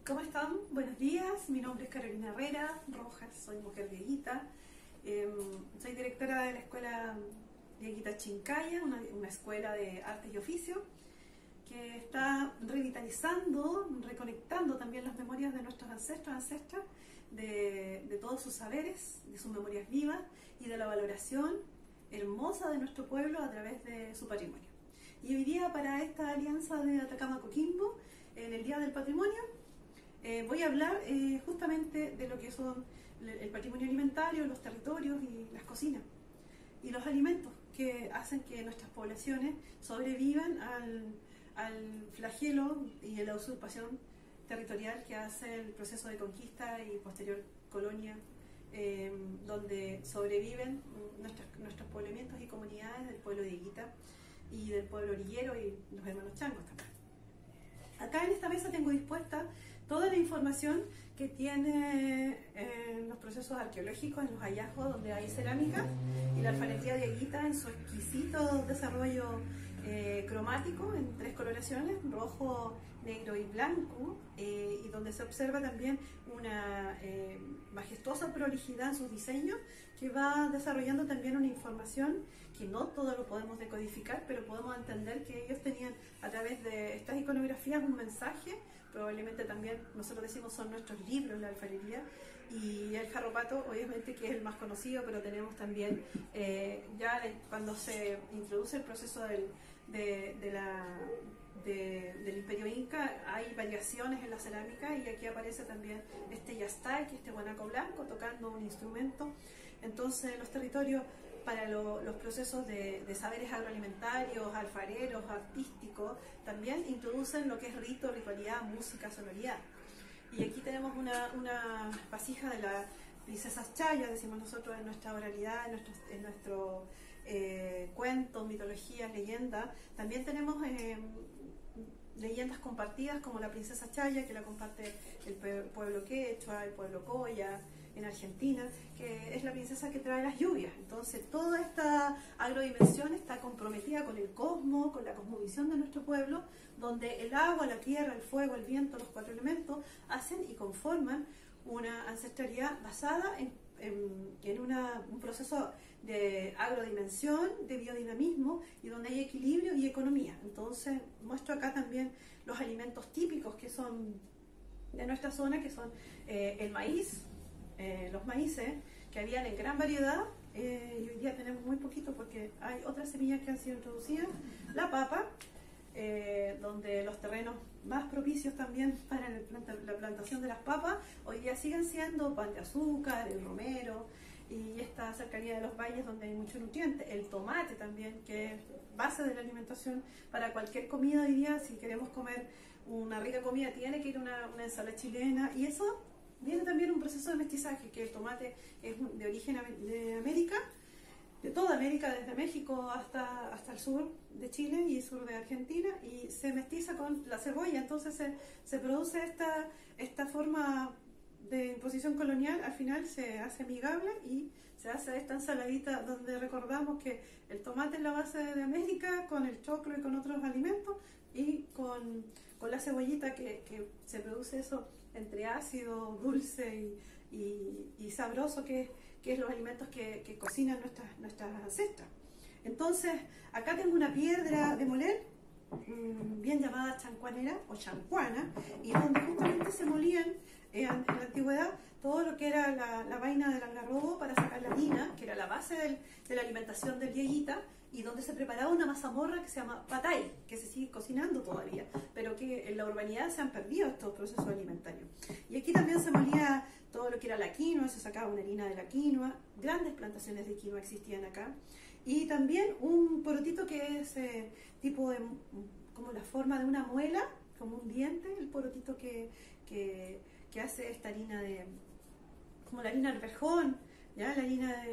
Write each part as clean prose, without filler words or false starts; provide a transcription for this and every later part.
¿Cómo están? Buenos días, mi nombre es Carolina Herrera Rojas, soy mujer dieguita, soy directora de la escuela Dieguita Chincaya, una escuela de artes y oficio que está revitalizando, reconectando también las memorias de nuestros ancestras, de todos sus saberes, de sus memorias vivas y de la valoración hermosa de nuestro pueblo a través de su patrimonio. Y hoy día, para esta alianza de Atacama-Coquimbo, en el Día del Patrimonio, voy a hablar justamente de lo que son el patrimonio alimentario, los territorios y las cocinas y los alimentos que hacen que nuestras poblaciones sobrevivan al flagelo y a la usurpación territorial que hace el proceso de conquista y posterior colonia, donde sobreviven nuestros poblamientos y comunidades del pueblo dieguita y del pueblo orillero y los hermanos changos también. Acá en esta mesa tengo dispuesta toda la información que tiene los procesos arqueológicos, en los hallazgos donde hay cerámica, y la alfarería dieguita en su exquisito desarrollo cromático en 3 coloraciones, rojo, negro y blanco, y donde se observa también una majestuosa prolijidad en sus diseños, que va desarrollando también una información que no todo lo podemos decodificar, pero podemos entender que ellos tenían a través de estas iconografías un mensaje. Probablemente también nosotros decimos son nuestros libros, la alfarería, y el jarropato obviamente que es el más conocido, pero tenemos también cuando se introduce el proceso del Imperio Inca, hay variaciones en la cerámica, y aquí aparece también este yastay, que es este guanaco blanco tocando un instrumento. Entonces los territorios para los procesos de saberes agroalimentarios, alfareros, artísticos, también introducen lo que es rito, ritualidad, música, sonoridad. Y aquí tenemos una vasija de las princesas chayas, decimos nosotros en nuestra oralidad, en nuestro cuentos, mitologías, leyendas. También tenemos leyendas compartidas como la princesa chaya, que la comparte el pueblo quechua, el pueblo coya en Argentina, que es la princesa que trae las lluvias. Entonces toda esta agrodimensión está comprometida con el cosmos, con la cosmovisión de nuestro pueblo, donde el agua, la tierra, el fuego, el viento, los 4 elementos hacen y conforman una ancestralidad basada en un proceso de agrodimensión, de biodinamismo, y donde hay equilibrio y economía. Entonces muestro acá también los alimentos típicos que son de nuestra zona, que son el maíz, los maíces, que habían en gran variedad, y hoy día tenemos muy poquito porque hay otras semillas que han sido introducidas, la papa, donde los terrenos más propicios también para la plantación de las papas hoy día siguen siendo pan de azúcar, el romero y esta cercanía de los valles donde hay mucho nutriente, el tomate también, que es base de la alimentación para cualquier comida. Hoy día, si queremos comer una rica comida, tiene que ir una ensalada chilena, y eso viene también un proceso de mestizaje, que el tomate es de origen de América, de toda América, desde México hasta el sur de Chile y sur de Argentina, y se mestiza con la cebolla. Entonces se produce esta forma de imposición colonial. Al final se hace amigable y se hace esta ensaladita donde recordamos que el tomate es la base de América, con el choclo y con otros alimentos, y con la cebollita que se produce eso entre ácido, dulce y sabroso, que es los alimentos que cocinan nuestras ancestras. Entonces acá tengo una piedra de moler, bien llamada chancuanera o chancuana, y donde justamente se molían en la antigüedad todo lo que era la vaina del algarrobo para sacar la harina, que era la base de la alimentación del dieguita, y donde se preparaba una mazamorra que se llama patay, que se sigue cocinando todavía, pero que en la urbanidad se han perdido estos procesos alimentarios. Y aquí también se molía todo lo que era la quinoa, se sacaba una harina de la quinoa, grandes plantaciones de quinoa existían acá, y también un porotito que es tipo de, como la forma de una muela, como un diente, el porotito que hace esta harina como la harina alberjón, ¿ya? La harina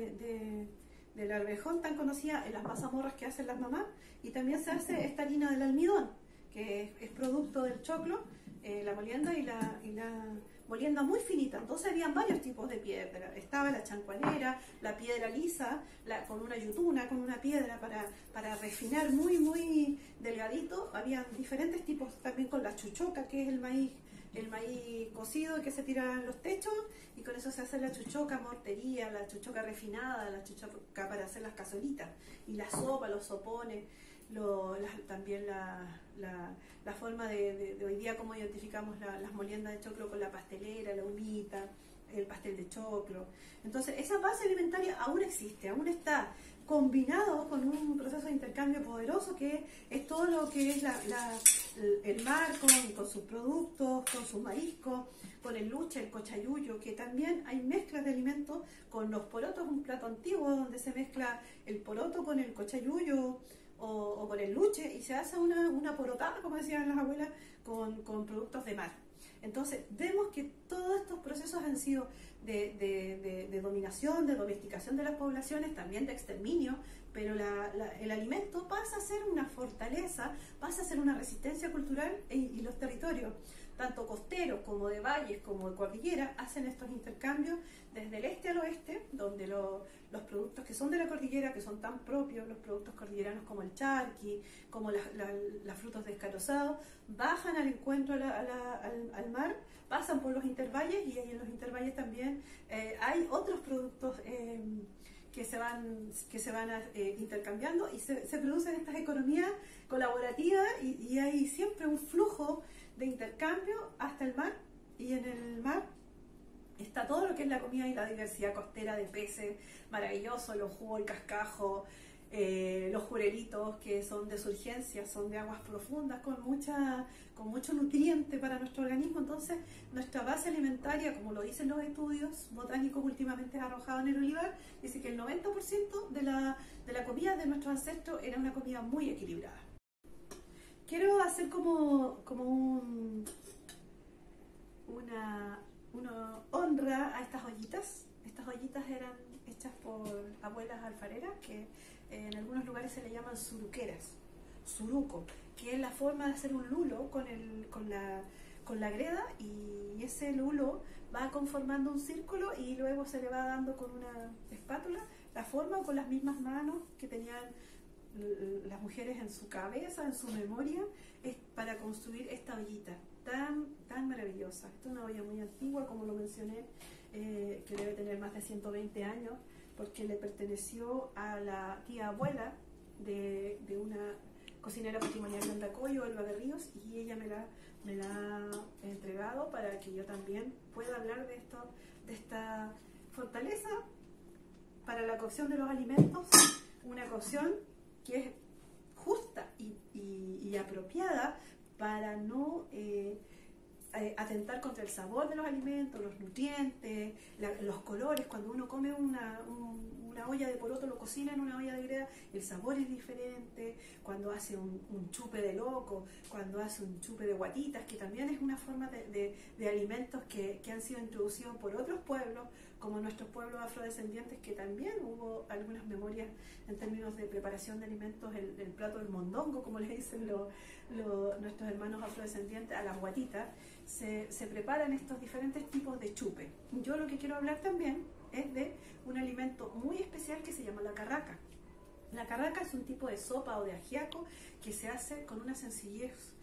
del alberjón tan conocida en las mazamorras que hacen las mamás, y también se hace esta harina del almidón, que es producto del choclo, la molienda y la molienda muy finita. Entonces habían varios tipos de piedra, estaba la chancuanera, la piedra lisa, con una yutuna, con una piedra para refinar muy delgadito. Habían diferentes tipos también con la chuchoca, que es el maíz el maíz cocido que se tira en los techos, y con eso se hace la chuchoca mortería, la chuchoca refinada, la chuchoca para hacer las cazuelitas, y la sopa, los sopones, también la forma de hoy día, cómo identificamos las moliendas de choclo con la pastelera, la humita, el pastel de choclo. Entonces esa base alimentaria aún existe, aún está combinado con un proceso de intercambio poderoso que es todo lo que es el mar con sus productos, con sus mariscos, con el luche, el cochayuyo, que también hay mezclas de alimentos con los porotos, un plato antiguo donde se mezcla el poroto con el cochayuyo o con el luche, y se hace una porotada, como decían las abuelas, con productos de mar. Entonces vemos que todos estos procesos han sido de dominación, de domesticación de las poblaciones, también de exterminio, pero el alimento pasa a ser una fortaleza, pasa a ser una resistencia cultural, y los territorios, tanto costeros como de valles como de cordillera, hacen estos intercambios desde el este al oeste, donde los productos que son de la cordillera, que son tan propios, los productos cordilleranos como el charqui, como los frutos descarozados, bajan al encuentro al mar, pasan por los intervalles, y ahí en los intervalles también hay otros productos que se van intercambiando, y se producen estas economías colaborativas, y hay siempre un flujo de intercambio hasta el mar, y en el mar está todo lo que es la comida y la diversidad costera de peces maravillosos, los jugos, el cascajo, los jurelitos que son de surgencia, son de aguas profundas con mucho nutriente para nuestro organismo. Entonces nuestra base alimentaria, como lo dicen los estudios botánicos últimamente arrojados en el olivar, dice que el 90% de la comida de nuestros ancestros era una comida muy equilibrada. Quiero hacer como una honra a estas ollitas. Estas ollitas eran hechas por abuelas alfareras, que en algunos lugares se le llaman suruqueras, suruco, que es la forma de hacer un lulo con la greda, y ese lulo va conformando un círculo, y luego se le va dando con una espátula la forma, o con las mismas manos que tenían las mujeres en su cabeza, en su memoria, es para construir esta ollita tan maravillosa. Esta es una olla muy antigua, como lo mencioné, que debe tener más de 120 años, porque le perteneció a la tía abuela de una cocinera patrimonial de Andacollo, Elba de Ríos, y ella me la ha entregado para que yo también pueda hablar de esta fortaleza para la cocción de los alimentos, una cocción que es justa y apropiada para no atentar contra el sabor de los alimentos, los nutrientes, los colores. Cuando uno come una olla de poroto, lo cocina en una olla de greda, el sabor es diferente. Cuando hace un chupe de loco, cuando hace un chupe de guatitas, que también es una forma de alimentos que han sido introducidos por otros pueblos, como nuestros pueblos afrodescendientes, que también hubo algunas memorias en términos de preparación de alimentos, el plato del mondongo, como le dicen nuestros hermanos afrodescendientes, a las guatitas, se preparan estos diferentes tipos de chupe. Yo lo que quiero hablar también es de un alimento muy especial que se llama la carraca. La carraca es un tipo de sopa o de ajiaco que se hace con una sencillez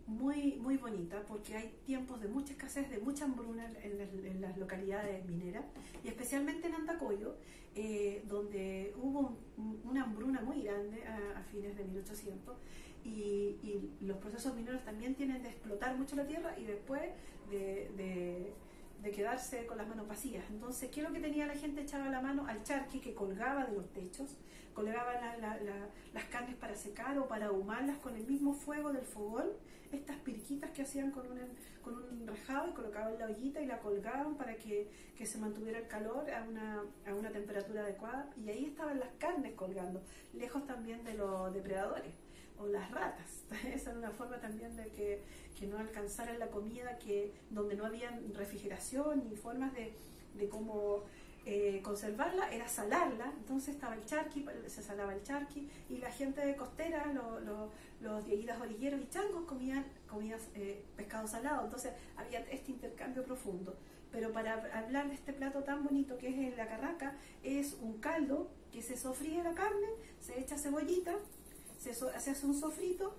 muy bonita, porque hay tiempos de mucha escasez, de mucha hambruna en las localidades mineras, y especialmente en Andacollo, donde hubo una hambruna muy grande a fines de 1800, y los procesos mineros también tienen de explotar mucho la tierra y después de quedarse con las manos vacías. Entonces, ¿qué es lo que tenía la gente? Echaba la mano al charqui que colgaba de los techos, colgaba las carnes para secar o para ahumarlas con el mismo fuego del fogón, estas pirquitas que hacían con un rejado, y colocaban la ollita y la colgaban para que se mantuviera el calor a una temperatura adecuada, y ahí estaban las carnes colgando, lejos también de los depredadores o las ratas. Esa era una forma también de que no alcanzaran la comida, donde no había refrigeración ni formas de cómo conservarla, era salarla. Entonces estaba el charqui, se salaba el charqui, y la gente de costera, los dieguitas orilleros y changos comían pescado salado. Entonces había este intercambio profundo. Pero para hablar de este plato tan bonito que es la carraca, es un caldo que se sofríe la carne, se echa cebollita, se hace un sofrito,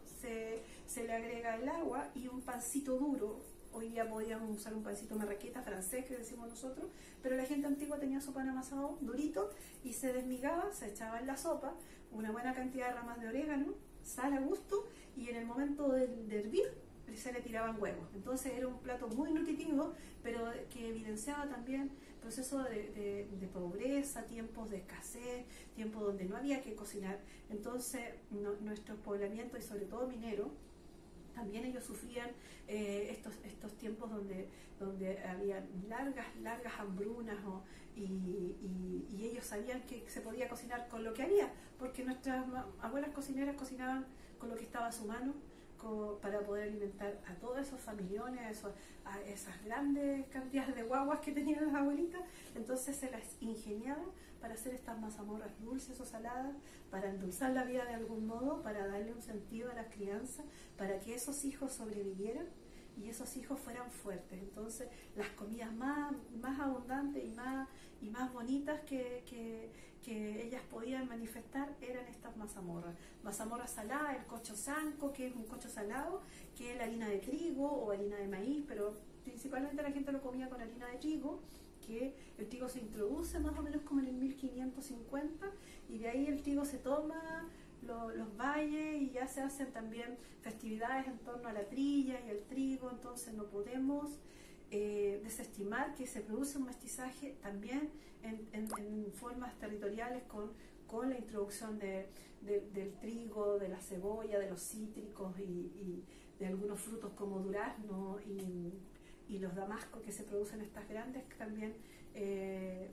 se le agrega el agua y un pancito duro Hoy día podíamos usar un pancito marraqueta francés, que decimos nosotros, pero la gente antigua tenía su pan amasado durito y se desmigaba, se echaba en la sopa una buena cantidad de ramas de orégano, sal a gusto, y en el momento de hervir se le tiraban huevos. Entonces era un plato muy nutritivo, pero que evidenciaba también procesos de pobreza, tiempos de escasez, tiempos donde no había que cocinar. Entonces nuestros poblamientos, y sobre todo mineros, también ellos sufrían estos tiempos donde había largas hambrunas, y ellos sabían que se podía cocinar con lo que había, porque nuestras abuelas cocineras cocinaban con lo que estaba a su mano, para poder alimentar a todos esos familiones, a esas grandes cantidades de guaguas que tenían las abuelitas. Entonces se las ingeniaban para hacer estas mazamorras dulces o saladas, para endulzar la vida de algún modo, para darle un sentido a la crianza, para que esos hijos sobrevivieran y esos hijos fueran fuertes. Entonces las comidas más abundantes y más bonitas que ellas podían manifestar eran estas mazamorras saladas, el cocho sanco, que es un cocho salado, que es la harina de trigo o harina de maíz, pero principalmente la gente lo comía con harina de trigo, que el trigo se introduce más o menos como en el 1550, y de ahí el trigo se toma los valles, y ya se hacen también festividades en torno a la trilla y el trigo. Entonces no podemos desestimar que se produce un mestizaje también en formas territoriales con la introducción del trigo, de la cebolla, de los cítricos y de algunos frutos como durazno y los damascos que se producen estas grandes también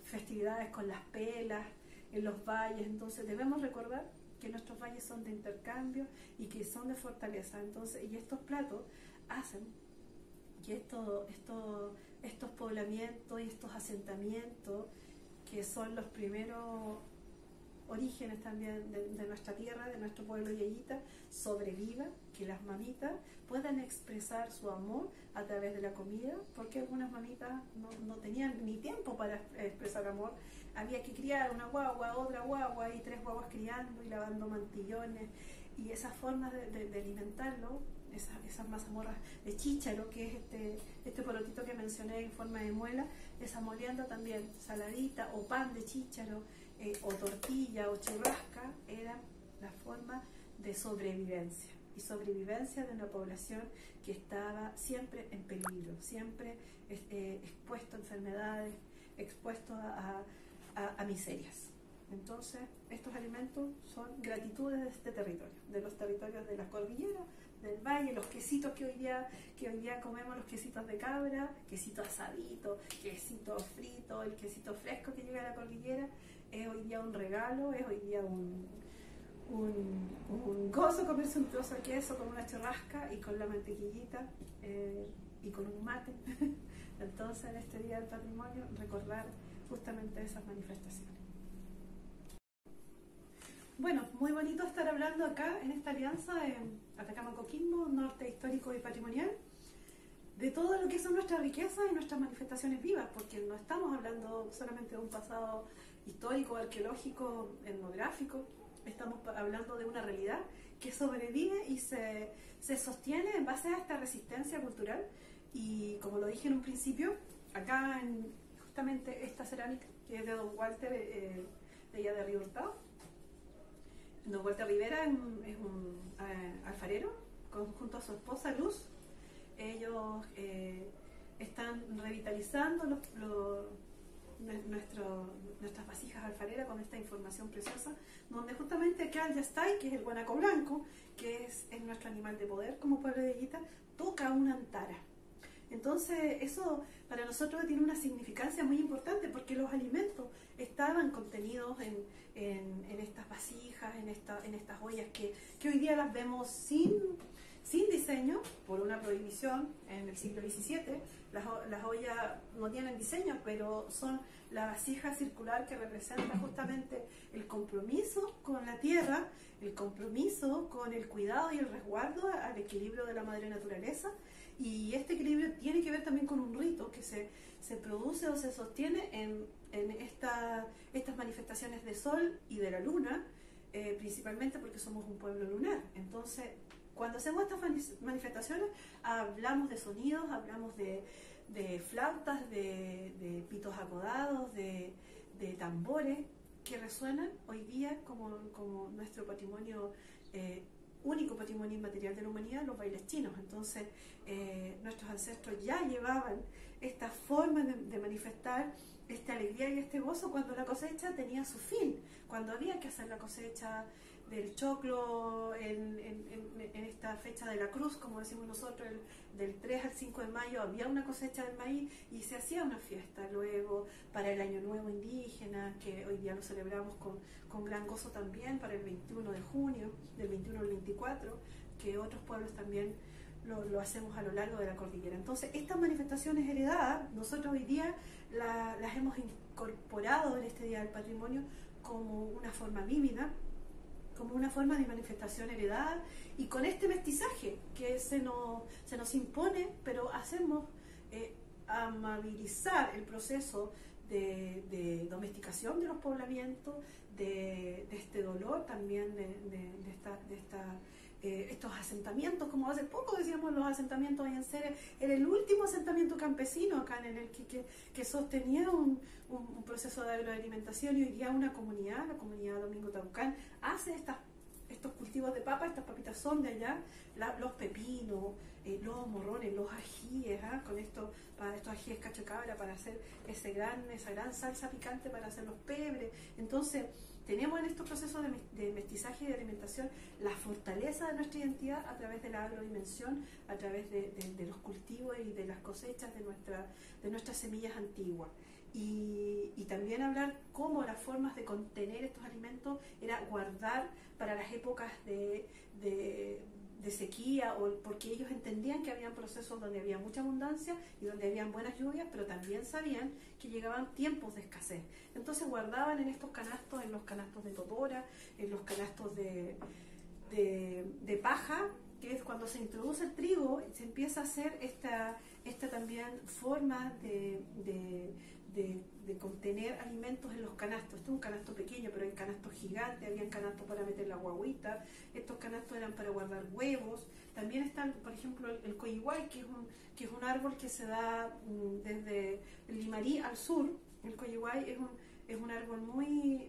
festividades con las pelas en los valles. Entonces debemos recordar que nuestros valles son de intercambio y que son de fortaleza. Entonces, y estos platos hacen que estos poblamientos y estos asentamientos, que son los primeros orígenes también de nuestra tierra, de nuestro pueblo yeyita, sobrevivan, que las mamitas puedan expresar su amor a través de la comida, porque algunas mamitas no tenían ni tiempo para expresar amor. Había que criar una guagua, otra guagua, y 3 guaguas criando y lavando mantillones, y esas formas de alimentarlo, esas mazamorras de chícharo, que es este porotito que mencioné en forma de muela, esa molienda también saladita, o pan de chícharo, o tortilla o churrasca, era la forma de sobrevivencia, y sobrevivencia de una población que estaba siempre en peligro, siempre expuesto a enfermedades, expuesto a miserias. Entonces estos alimentos son gratitudes de este territorio, de los territorios de la cordillera, del valle, los quesitos que hoy día comemos, los quesitos de cabra, quesito asadito, quesito frito, el quesito fresco que llega a la cordillera, es hoy día un regalo, es hoy día un gozo comerse un trozo de queso con una churrasca y con la mantequillita y con un mate. Entonces en este Día del Patrimonio recordar justamente esas manifestaciones. Bueno, muy bonito estar hablando acá en esta alianza en Atacama-Coquimbo, norte histórico y patrimonial, de todo lo que son nuestras riquezas y nuestras manifestaciones vivas, porque no estamos hablando solamente de un pasado histórico, arqueológico, etnográfico, estamos hablando de una realidad que sobrevive y se sostiene en base a esta resistencia cultural. Y como lo dije en un principio, acá justamente esta cerámica, que es de don Walter, de allá de Río Hurtado. Don Walter Rivera es un alfarero junto a su esposa Luz. Ellos están revitalizando nuestras vasijas alfareras con esta información preciosa, donde justamente acá el yastay, que es el guanaco blanco, que es nuestro animal de poder como pueblo de Yeyita, toca una antara. Entonces eso para nosotros tiene una significancia muy importante, porque los alimentos estaban contenidos en estas vasijas, en estas ollas que hoy día las vemos sin diseño por una prohibición en el siglo XVII. Las ollas no tienen diseño, pero son la vasija circular que representa justamente el compromiso con la tierra, el compromiso con el cuidado y el resguardo al equilibrio de la madre naturaleza. Y este equilibrio tiene que ver también con un rito que se produce o se sostiene en estas manifestaciones de sol y de la luna, principalmente porque somos un pueblo lunar. Entonces cuando hacemos estas manifestaciones hablamos de sonidos, hablamos de flautas, de pitos acodados, de tambores que resuenan hoy día como nuestro patrimonio, único patrimonio inmaterial de la humanidad, los bailes chinos. Entonces nuestros ancestros ya llevaban esta forma de manifestar esta alegría y este gozo cuando la cosecha tenía su fin, cuando había que hacer la cosecha del choclo en esta fecha de la cruz, como decimos nosotros, del 3 al 5 de mayo había una cosecha del maíz y se hacía una fiesta. Luego para el Año Nuevo indígena, que hoy día lo celebramos con gran gozo también, para el 21 de junio, del 21 al 24, que otros pueblos también lo hacemos a lo largo de la cordillera. Entonces estas manifestaciones heredadas, nosotros hoy día las hemos incorporado en este Día del Patrimonio como una forma vívida, como una forma de manifestación heredada, y con este mestizaje que se nos impone, pero hacemos amabilizar el proceso de domesticación de los poblamientos, de este dolor también, estos asentamientos, como hace poco decíamos, los asentamientos en Ceres, era el último asentamiento campesino acá en el que sostenía un proceso de agroalimentación, y hoy día una comunidad, la comunidad Domingo Taucán, hace estos cultivos de papa. Estas papitas son de allá, los pepinos, los morrones, los ajíes, con estos ajíes cachacabra para hacer esa gran salsa picante para hacer los pebres. Entonces tenemos en estos procesos de mestizaje y de alimentación la fortaleza de nuestra identidad a través de la agrodimensión, a través de los cultivos y de las cosechas de nuestras semillas antiguas. Y también hablar cómo las formas de contener estos alimentos era guardar para las épocas de sequía, o porque ellos entendían que había procesos donde había mucha abundancia y donde habían buenas lluvias, pero también sabían que llegaban tiempos de escasez. Entonces guardaban en estos canastos, en los canastos de totora, en los canastos de paja, que es cuando se introduce el trigo, se empieza a hacer esta también forma de contener alimentos en los canastos. Este es un canasto pequeño, pero hay canastos gigantes, habían canastos para meter la guaguita, estos canastos eran para guardar huevos. También está, por ejemplo, el coyihuay, que es un árbol que se da desde el Limarí al sur. El coyihuay es un árbol muy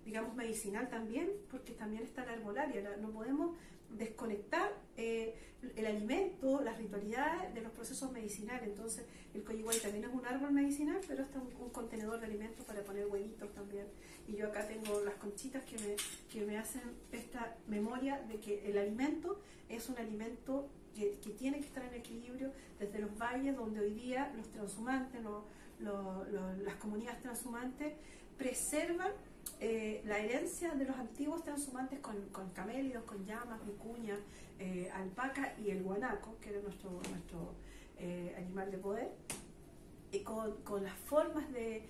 digamos, medicinal también, porque también está la arbolaria. No podemos desconectar el alimento, las ritualidades de los procesos medicinales. Entonces el coyihuay también es un árbol medicinal, pero está un contenedor de alimentos para poner huevitos también. Y yo acá tengo las conchitas que me hacen esta memoria de que el alimento es un alimento que tiene que estar en equilibrio desde los valles, donde hoy día los transhumantes, las comunidades transhumantes preservan la herencia de los antiguos transhumantes con camélidos, con llamas, vicuña, alpaca y el guanaco, que era nuestro animal de poder, y con las formas de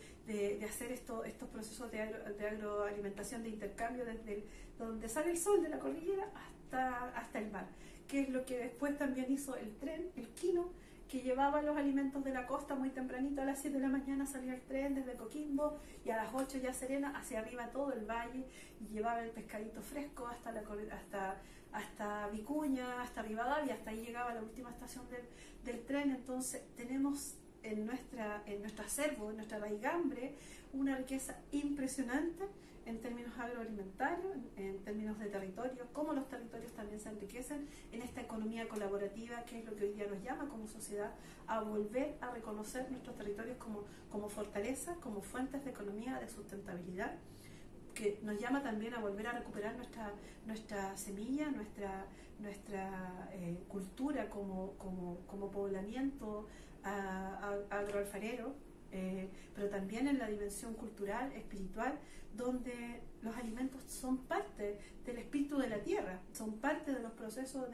hacer estos procesos de agroalimentación, de intercambio, desde donde sale el sol de la cordillera hasta el mar, que es lo que después también hizo el tren, el Quino, que llevaba los alimentos de la costa muy tempranito. A las 7 de la mañana salía el tren desde Coquimbo, y a las 8 ya Serena, hacia arriba todo el valle, y llevaba el pescadito fresco hasta Vicuña, hasta Rivadavia, hasta ahí llegaba la última estación del tren. Entonces tenemos en nuestro acervo, en nuestra raigambre, una riqueza impresionante en términos agroalimentarios, en términos de territorio, cómo los territorios también se enriquecen en esta economía colaborativa, que es lo que hoy día nos llama como sociedad a volver a reconocer nuestros territorios como fortaleza, como fuentes de economía, de sustentabilidad, que nos llama también a volver a recuperar nuestra semilla, nuestra cultura como poblamiento agroalfarero, pero también en la dimensión cultural, espiritual, donde los alimentos son parte del espíritu de la tierra, son parte de los procesos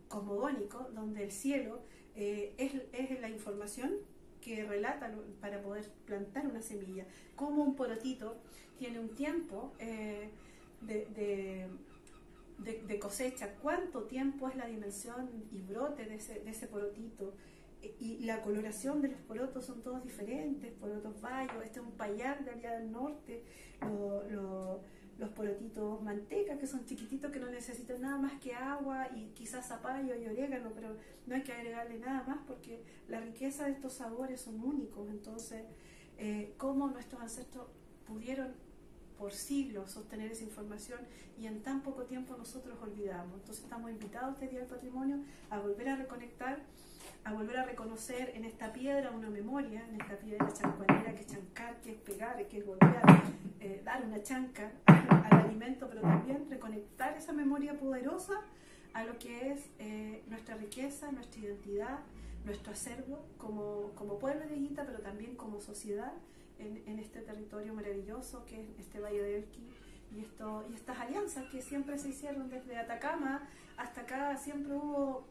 cosmogónicos, donde el cielo es la información que relata para poder plantar una semilla. Como un porotito tiene un tiempo de cosecha, cuánto tiempo es la dimensión y brote de ese porotito, y la coloración de los porotos son todos diferentes, porotos bayos, este es un payar de allá del norte, los porotitos manteca, que son chiquititos, que no necesitan nada más que agua y quizás zapallo y orégano, pero no hay que agregarle nada más porque la riqueza de estos sabores son únicos. Entonces, cómo nuestros ancestros pudieron por siglos sostener esa información y en tan poco tiempo nosotros olvidamos. Entonces estamos invitados este Día del Patrimonio a volver a reconectar, a volver a reconocer en esta piedra una memoria, en esta piedra chancuanera, que chancar, que es pegar, que es golpear, dar una chanca al alimento, pero también reconectar esa memoria poderosa a lo que es nuestra riqueza, nuestra identidad, nuestro acervo como pueblo de Higuita, pero también como sociedad en este territorio maravilloso que es este Valle de Elqui y estas alianzas que siempre se hicieron desde Atacama hasta acá. Siempre hubo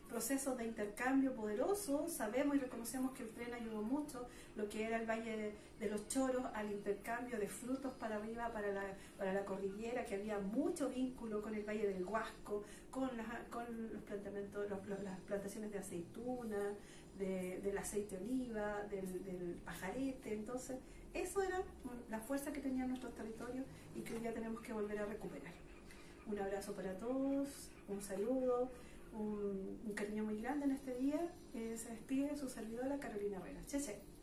procesos de intercambio poderosos. Sabemos y reconocemos que el tren ayudó mucho lo que era el Valle de los Choros al intercambio de frutos para arriba, para la cordillera, que había mucho vínculo con el Valle del Huasco, con las plantaciones de aceituna, del aceite de oliva, del pajarete. Entonces, eso era la fuerza que tenían nuestros territorios y que hoy día tenemos que volver a recuperar. Un abrazo para todos, un saludo, un cariño muy grande en este día. Se despide su servidora Carolina Herrera. Che, che.